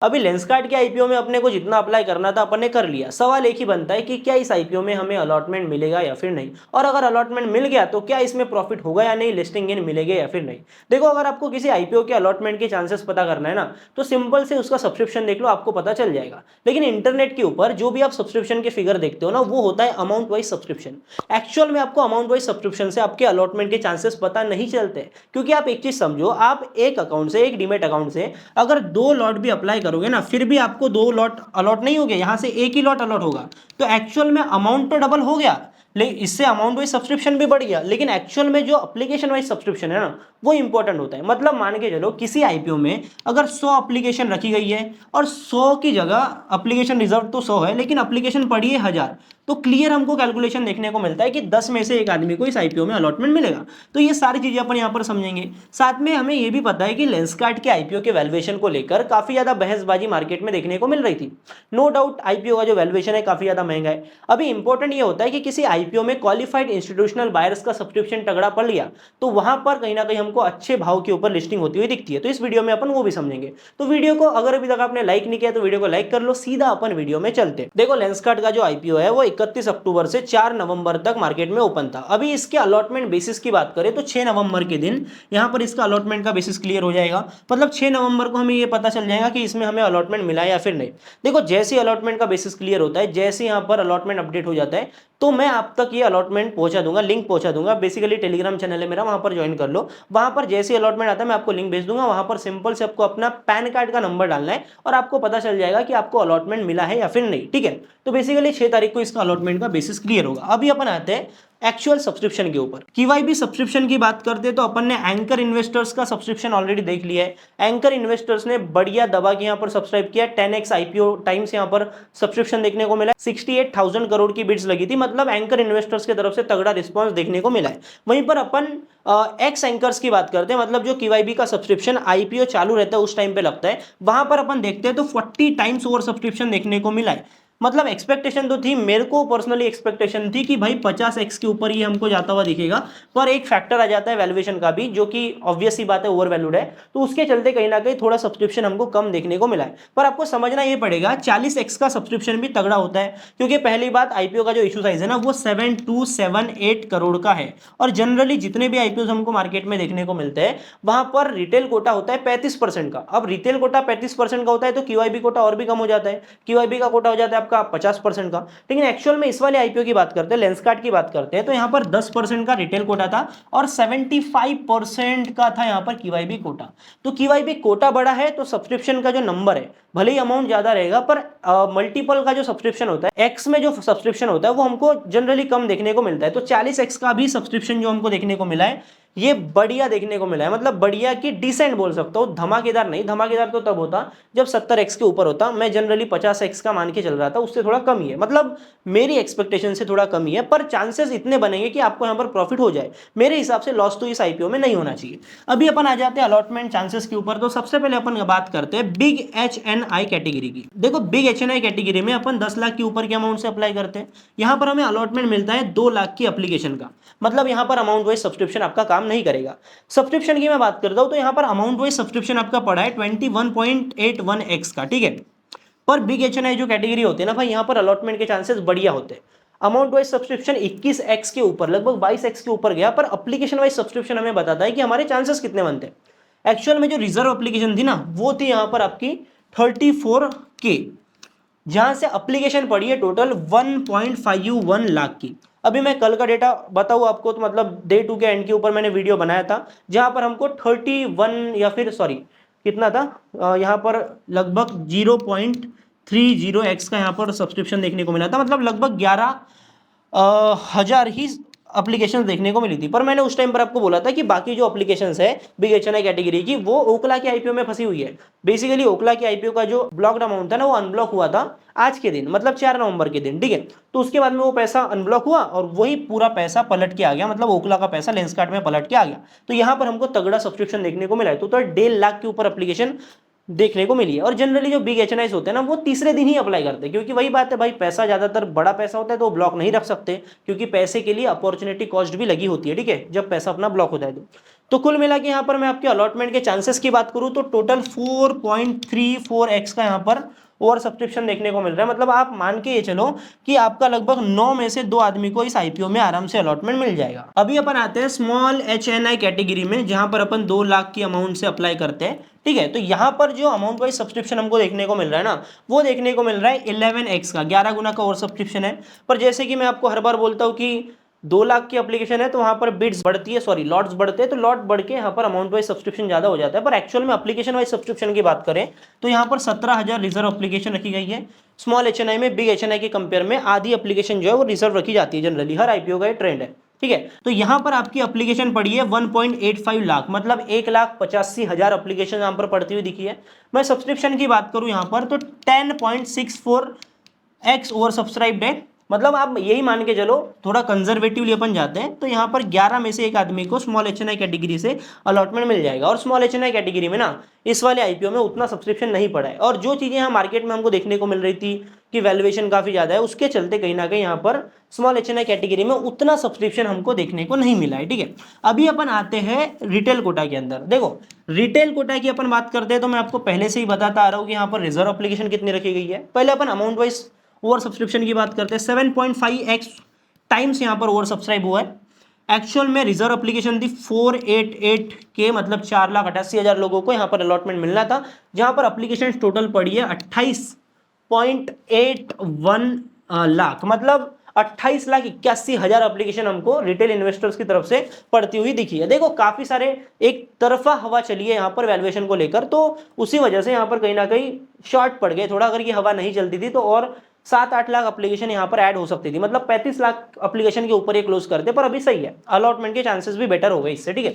अभी लेंसकार्ट के आईपीओ में अपने को जितना अप्लाई करना था अपन ने कर लिया। सवाल एक ही बनता है कि क्या इस आईपीओ में हमें अलॉटमेंट मिलेगा या फिर नहीं, और अगर अलॉटमेंट मिल गया तो क्या इसमें प्रॉफिट होगा या नहीं, लिस्टिंग गेन मिलेगा या फिर नहीं। देखो, अगर आपको किसी आईपीओ के अलॉटमेंट के चांसेस पता करना है ना, तो सिंपल से उसका सब्सक्रिप्शन देख लो, आपको पता चल जाएगा। लेकिन इंटरनेट के ऊपर जो भी आप सब्सक्रिप्शन के फिगर देखते हो ना, वो होता है अमाउंट वाइज सब्सक्रिप्शन। एक्चुअल में आपको अमाउंट वाइज सब्सक्रिप्शन से आपके अलॉटमेंट के चांसेस पता नहीं चलते, क्योंकि आप एक चीज समझो, आप एक अकाउंट से, एक डीमेट अकाउंट से अगर 2 लॉट भी अप्लाई करोगे ना, फिर भी आपको 2 लॉट अलॉट नहीं होंगे, यहां से एक ही लॉट अलॉट होगा। तो एक्चुअल में अमाउंट तो डबल हो गया, लेकिन इससे अमाउंट वाइज सब्सक्रिप्शन भी बढ़ गया, लेकिन एक्चुअल में जो एप्लीकेशन वाइज सब्सक्रिप्शन है ना, वो इंपॉर्टेंट होता है। मतलब मान के चलो, किसी आईपीओ में अगर 100 एप्लीकेशन रखी गई है और 100 की जगह एप्लीकेशन रिजर्व तो 100 है, लेकिन एप्लीकेशन पड़ी है 1000, तो क्लियर हमको कैलकुलेशन देखने को मिलता है कि 10 में से एक आदमी को इस आईपीओ में अलॉटमेंट मिलेगा। तो ये सारी चीजें अपन यहाँ पर समझेंगे। साथ में हमें ये भी पता है कि लेंसकार्ट के आईपीओ के वैल्यूएशन को लेकर काफी ज्यादा बहसबाजी मार्केट में देखने को मिल रही थी। नो डाउट आईपीओ का जो वैल्यूएशन है काफी ज्यादा महंगा है। अभी इंपॉर्टेंट ये होता है कि किसी आईपीओ में क्वालिफाइड इंस्टीट्यूशनल बायर्स का सब्सक्रिप्शन तगड़ा पड़ लिया, तो वहां पर कहीं ना कहीं हमको अच्छे भाव के ऊपर लिस्टिंग होती हुई दिखती है। तो इस वीडियो में अपन वो भी समझेंगे। तो वीडियो को अगर अभी तक आपने लाइक नहीं किया तो वीडियो को लाइक कर लो, सीधा अपन वीडियो में चलते। देखो, लेंसकार्ट का जो आईपीओ है वो 31 अक्टूबर से 4 नवंबर तक मार्केट में ओपन था। अभी इसके अलॉटमेंट बेसिस की बात करें तो 6 नवंबर के दिन यहां पर इसका अलॉटमेंट का बेसिस क्लियर हो जाएगा। मतलब 6 नवंबर को हमें ये पता चल जाएगा कि इसमें हमें अलॉटमेंट मिला है या फिर नहीं। देखो, जैसे ही अलॉटमेंट का बेसिस क्लियर होता है, जैसे यहां पर अलॉटमेंट अपडेट हो जाता है, तो मैं आप तक ये अलॉटमेंट पहुंचा दूंगा, लिंक पहुंचा दूंगा। बेसिकली टेलीग्राम चैनल है मेरा, वहां पर ज्वाइन कर लो। वहां पर जैसे अलॉटमेंट आता है मैं आपको लिंक भेज दूंगा। वहां पर सिंपल से आपको अपना पैन कार्ड का नंबर डालना है और आपको पता चल जाएगा कि आपको अलॉटमेंट मिला है या फिर नहीं। ठीक है, तो बेसिकली 6 तारीख को इसका अलॉटमेंट का बेसिस क्लियर होगा। अभी अपन आते हैं एक्चुअल सब्सक्रिप्शन के ऊपर। केवाईबी सब्सक्रिप्शन की बात करते हैं तो अपन ने एंकर इन्वेस्टर्स का सब्सक्रिप्शन ऑलरेडी देख लिया है। एंकर इन्वेस्टर्स ने बढ़िया दबा के यहाँ पर सब्सक्राइब किया। 10x आईपीओ टाइम्स यहाँ पर सब्सक्रिप्शन देखने को मिला। 68,000 करोड़ की बिड्स लगी थी, मतलब एंकर इन्वेस्टर्स की तरफ से तगड़ा रिस्पॉन्स देखने को मिला है। वहीं पर अपन एक्स एंकर्स की बात करते हैं, मतलब जो केवाईबी का सब्सक्रिप्शन आईपीओ चालू रहता है उस टाइम पे लगता है, वहां पर अपन देखते हैं तो 40 टाइम्स ओवर सब्सक्रिप्शन देखने को मिला है। मतलब एक्सपेक्टेशन तो थी, मेरे को पर्सनली एक्सपेक्टेशन थी कि भाई 50x के ऊपर ये हमको जाता हुआ दिखेगा, पर एक फैक्टर आ जाता है वैल्यूएशन का भी, जो कि ऑब्वियस सी बात है ओवर वैल्यूड है, तो उसके चलते कहीं ना कहीं थोड़ा सब्सक्रिप्शन हमको कम देखने को मिला है। पर आपको समझना ये पड़ेगा 40x का सब्सक्रिप्शन भी तगड़ा होता है, क्योंकि पहली बात आईपीओ का जो इशू साइज है ना वो 7278 करोड़ का है। और जनरली जितने भी आईपीओ हमको मार्केट में देखने को मिलते हैं वहां पर रिटेल कोटा होता है 35% का। अब रिटेल कोटा 35% का होता है तो क्यूआईबी कोटा और भी कम हो जाता है। क्यूआईबी का कोटा हो जाता है आपका 50% का। लेकिन एक्चुअल में इस वाले आईपीओ की बात करते हैं, लेंसकार्ट की बात करते हैं, तो यहां पर 10% का रिटेल कोटा था और 75% का था यहां पर क्यूआईबी कोटा। तो क्यूआईबी कोटा बड़ा है तो सब्सक्रिप्शन का जो नंबर है, भले ही अमाउंट ज्यादा रहेगा, पर मल्टीपल का जो सब्सक्रिप्शन होता है, एक्स में जो सब्सक्रिप्शन होता है वो हमको जनरली कम देखने को मिलता है। तो 40x का भी सब्सक्रिप्शन जो हमको देखने को मिला है, ये बढ़िया देखने को मिला है। मतलब बढ़िया की डिसेंट बोल सकता हूं, धमाकेदार नहीं। धमाकेदार तो तब होता जब 70x के ऊपर होता। मैं जनरली 50x का मान के चल रहा था, उससे थोड़ा कम ही है, मतलब मेरी एक्सपेक्टेशन से थोड़ा कम ही है। पर चांसेस इतने बनेंगे कि आपको यहां पर प्रॉफिट हो जाए। मेरे हिसाब से लॉस तो इस आईपीओ में नहीं होना चाहिए। अभी अपन आ जाते हैं अलॉटमेंट चांसेस के ऊपर। तो सबसे पहले अपन बात करते हैं बिग HNI कैटेगरी की। देखो, बिग HNI कैटेगरी में अपन 10 लाख के ऊपर के अमाउंट से अप्लाई करते हैं। यहां पर हमें अलॉटमेंट मिलता है 2 लाख की एप्लीकेशन का। मतलब यहां पर अमाउंट वाइज सब्सक्रिप्शन आपका काम नहीं करेगा। सब्सक्रिप्शन की मैं बात करता हूं तो यहां पर अमाउंट वाइज सब्सक्रिप्शन आपका पड़ा है 21.81x का। ठीक है, पर बिग HNI जो कैटेगरी होती है ना भाई, यहां पर अलॉटमेंट के चांसेस बढ़िया होते हैं। अमाउंट वाइज सब्सक्रिप्शन 21x के ऊपर, लगभग 22x के ऊपर गया, पर एप्लीकेशन वाइज सब्सक्रिप्शन हमें बताता है कि हमारे चांसेस कितने बनते हैं। एक्चुअल में जो रिजर्व एप्लीकेशन थी ना, वो थी यहां पर आपकी 34K, जहां से एप्लीकेशन पड़ी है टोटल 1.51 लाख की। अभी मैं कल का डेटा बताऊं आपको, तो मतलब डे 2 के एंड के ऊपर मैंने वीडियो बनाया था, जहां पर हमको 31 या फिर सॉरी कितना था, यहां पर लगभग 0.30x का यहां पर सब्सक्रिप्शन देखने को मिला था। मतलब लगभग 11,000 ही एप्लीकेशंस देखने को मिली थी। पर मैंने उस टाइम पर आपको बोला था कि बाकी जो एप्लीकेशंस है बिग HNI कैटेगरी की, वो ओकला के आईपीओ में फंसी हुई है। बेसिकली ओकला के आईपीओ का जो ब्लॉक्ड अमाउंट था ना, वो अनब्लॉक हुआ था आज के दिन, मतलब 4 नवंबर के दिन। ठीक है, तो उसके बाद में वो पैसा अनब्लॉक हुआ और वही पूरा पैसा पलट के आ गया, मतलब ओकला का पैसा लेंसकार्ट में पलट के आ गया। तो यहां पर हमको तगड़ा सब्सक्रिप्शन देखने को मिला है। तो 1.5 लाख के ऊपर एप्लीकेशन देखने को मिली है। और जनरली जो बिग HNIs होते हैं ना, वो तीसरे दिन ही अप्लाई करते हैं, क्योंकि वही बात है भाई, पैसा ज्यादातर बड़ा पैसा होता है तो वो ब्लॉक नहीं रख सकते, क्योंकि पैसे के लिए अपॉर्चुनिटी कॉस्ट भी लगी होती है। ठीक है, जब पैसा अपना ब्लॉक होता है तो कुल मिला के यहाँ पर मैं आपके अलॉटमेंट के चांसेस की बात करूँ तो टोटल 4.34x का यहाँ पर ओवर सब्सक्रिप्शन देखने को मिल रहा है। मतलब आप मान के ये चलो कि आपका लगभग 9 में से 2 आदमी को इस आईपीओ में आराम से अलॉटमेंट मिल जाएगा। अभी अपन आते हैं स्मॉल HNI कैटेगरी में, जहां पर अपन 2 लाख की अमाउंट से अप्लाई करते हैं। ठीक है, तो यहाँ पर जो अमाउंट वाइज सब्सक्रिप्शन हमको देखने को मिल रहा है ना, वो देखने को मिल रहा है 11x का, 11 गुना का ओवर सब्सक्रिप्शन है। पर जैसे कि मैं आपको हर बार बोलता हूँ कि 2 लाख की एप्लीकेशन है तो वहां पर बिड्स बढ़ती है, सॉरी लॉट्स बढ़ते हैं, तो लॉट बढ़ के यहाँ पर अमाउंट वाइज सब्सक्रिप्शन ज्यादा हो जाता है। पर एक्चुअल में एप्लीकेशन वाइज सब्सक्रिप्शन की बात करें तो यहाँ पर 17,000 रिजर्व एप्लीकेशन रखी गई है। स्मॉल HNI में बिग HNI के कंपेयर में आधी एप्लीकेशन जो है वो रिजर्व रखी जाती है जनरली, हर आईपीओ का ये ट्रेंड है। ठीक है, तो यहाँ पर आपकी एप्लीकेशन पड़ी है 1.85 लाख, मतलब 1,85,000 एप्लीकेशन यहाँ पर पड़ती हुई दिखी है। मैं सब्सक्रिप्शन की बात करूँ यहाँ पर तो 10.64x ओवर सब्सक्राइब्ड है। मतलब आप यही मान के चलो, थोड़ा कंजर्वेटिवली अपन जाते हैं तो यहाँ पर 11 में से एक आदमी को स्मॉल HNI कैटेगरी से अलॉटमेंट मिल जाएगा। और स्मॉल HNI कैटेगरी में ना इस वाले आईपीओ में उतना सब्सक्रिप्शन नहीं पड़ा है, और जो चीज़ें यहाँ मार्केट में हमको देखने को मिल रही थी कि वैल्यूएशन काफ़ी ज़्यादा है, उसके चलते कहीं ना कहीं यहाँ पर स्मॉल HNI कैटेगरी में उतना सब्सक्रिप्शन हमको देखने को नहीं मिला है। ठीक है, अभी अपन आते हैं रिटेल कोटा के अंदर। देखो रिटेल कोटा की अपन बात करते हैं तो मैं आपको पहले से ही बताता आ रहा हूँ कि यहाँ पर रिजर्व एप्लीकेशन कितनी रखी गई है। पहले अपन अमाउंट वाइज ओवर सब्सक्रिप्शन की बात करते हैं, 7.5x टाइम्स यहाँ पर ओवर सब्सक्राइब हुआ है। एक्चुअल में रिजर्व एप्लीकेशन थी 488 के, मतलब 4,88,000 लोगों को यहाँ पर अलॉटमेंट मिलना था, जहाँ पर एप्लीकेशन टोटल पड़ी है 28.81 लाख, मतलब 28,81,000 एप्लीकेशन हमको रिटेल इन्वेस्टर्स की तरफ से पड़ती हुई दिखी है। देखो काफी सारे एक तरफा हवा चली है यहाँ पर वैल्यूएशन को लेकर, तो उसी वजह से यहाँ पर कहीं ना कहीं शॉर्ट पड़ गए थोड़ा। अगर ये हवा नहीं चलती थी तो और 7-8 लाख एप्लीकेशन यहाँ पर ऐड हो सकती थी, मतलब 35 लाख एप्लीकेशन के ऊपर ये क्लोज करते, पर अभी सही है, अलॉटमेंट के चांसेस भी बेटर हो गए इससे। ठीक है,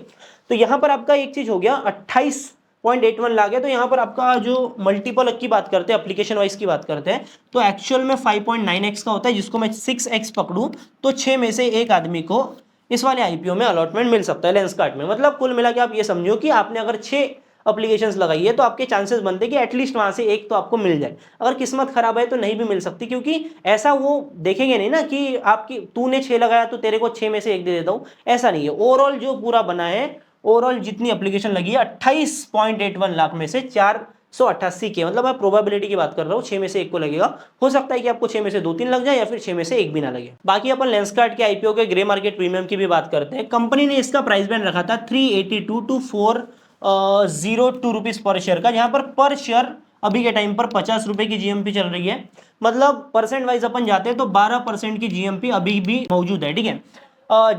तो यहाँ पर आपका एक चीज हो गया 28.81 लाख है। तो यहाँ पर आपका जो मल्टीपल की बात करते हैं, एप्लीकेशन वाइज की बात करते हैं, तो एक्चुअल में 5.9x का होता है, जिसको मैं 6x पकड़ूं तो 6 में से एक आदमी को इस वाले आईपीओ में अलॉटमेंट मिल सकता है लेंसकार्ट में। मतलब कुल मिला के आप ये समझो कि आपने अगर 6 एप्लीकेशंस लगाई है तो आपके चांसेस बनते हैं कि एटलीस्ट वहां से एक तो आपको मिल जाए। अगर किस्मत खराब है तो नहीं भी मिल सकती, क्योंकि ऐसा वो देखेंगे नहीं ना कि आपकी तूने 6 लगाया तो तेरे को 6 में से एक दे देता हूं, ऐसा नहीं है। ओवरऑल जो पूरा बना है, ओवरऑल जितनी एप्लीकेशन लगी है 28.81 लाख में से 488 के, मतलब आप प्रोबेबिलिटी की बात कर रहा हूँ, 6 में से एक को लगेगा। हो सकता है कि आपको 6 में से 2-3 लग जाए या फिर 6 में से एक भी ना लगे। बाकी अपन लेंसकार्ट के आईपीओ के ग्रे मार्केट प्रीमियम की भी बात करते हैं। कंपनी ने इसका प्राइस बैंड रखा था 382 टू 402 रुपीज पर शेयर का, जहां पर शेयर अभी के टाइम पर 50 रुपए की जीएमपी चल रही है। मतलब परसेंट वाइज अपन जाते हैं तो 12% की जीएमपी अभी भी मौजूद है। ठीक है,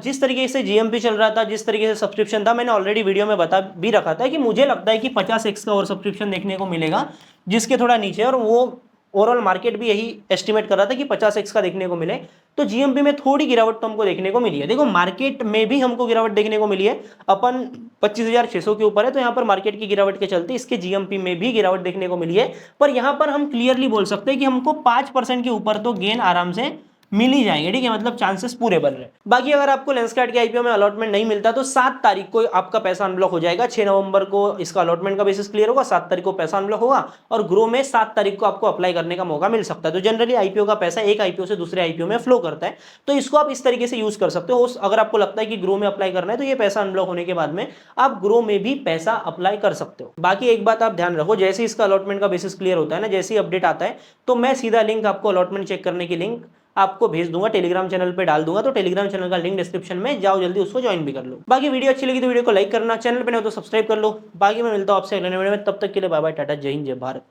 जिस तरीके से जीएमपी चल रहा था, जिस तरीके से सब्सक्रिप्शन था, मैंने ऑलरेडी वीडियो में बता भी रखा था कि मुझे लगता है कि 50x का और सब्सक्रिप्शन देखने को मिलेगा, जिसके थोड़ा नीचे, और वो ओवरऑल मार्केट भी यही एस्टिमेट कर रहा था कि 50x का देखने को मिले। तो जीएमपी में थोड़ी गिरावट तो हमको देखने को मिली है। देखो मार्केट में भी हमको गिरावट देखने को मिली है, अपन 25,600 के ऊपर है, तो यहाँ पर मार्केट की गिरावट के चलते इसके जीएमपी में भी गिरावट देखने को मिली है। पर यहाँ पर हम क्लियरली बोल सकते हैं कि हमको 5% के ऊपर तो गेन आराम से मिल ही जाएंगे। ठीक है, मतलब चांसेस पूरे बन रहे। बाकी अगर आपको लेंसकार्ट के आईपीओ में अलॉटमेंट नहीं मिलता तो 7 तारीख को आपका पैसा अनब्लॉक हो जाएगा। 6 नवंबर को इसका अलॉटमेंट का बेसिस क्लियर होगा, 7 तारीख को पैसा अनब्लॉक होगा, और ग्रो में 7 तारीख को आपको अप्लाई करने का मौका मिल सकता है। तो जनरली आईपीओ का पैसा एक आईपीओ से दूसरे आईपीओ में फ्लो करता है, तो इसको आप इस तरीके से यूज कर सकते हो। अगर आपको लगता है कि ग्रो में अप्लाई करना है तो ये पैसा अनब्लॉक होने के बाद में आप ग्रो में भी पैसा अप्लाई कर सकते हो। बाकी एक बात आप ध्यान रखो, जैसे इसका अलॉटमेंट का बेसिस क्लियर होता है ना, जैसे ही अपडेट आता है तो मैं सीधा लिंक आपको अलॉटमेंट चेक करने की लिंक आपको भेज दूंगा, टेलीग्राम चैनल पे डाल दूंगा। तो टेलीग्राम चैनल का लिंक डिस्क्रिप्शन में, जाओ जल्दी उसको ज्वाइन भी कर लो। बाकी वीडियो अच्छी लगी तो वीडियो को लाइक करना, चैनल पे नहीं हो तो सब्सक्राइब कर लो। बाकी मैं मिलता हूं आपसे अगले वीडियो में, तब तक के लिए बाय बाय, टाटा, जय हिंद, जय भारत।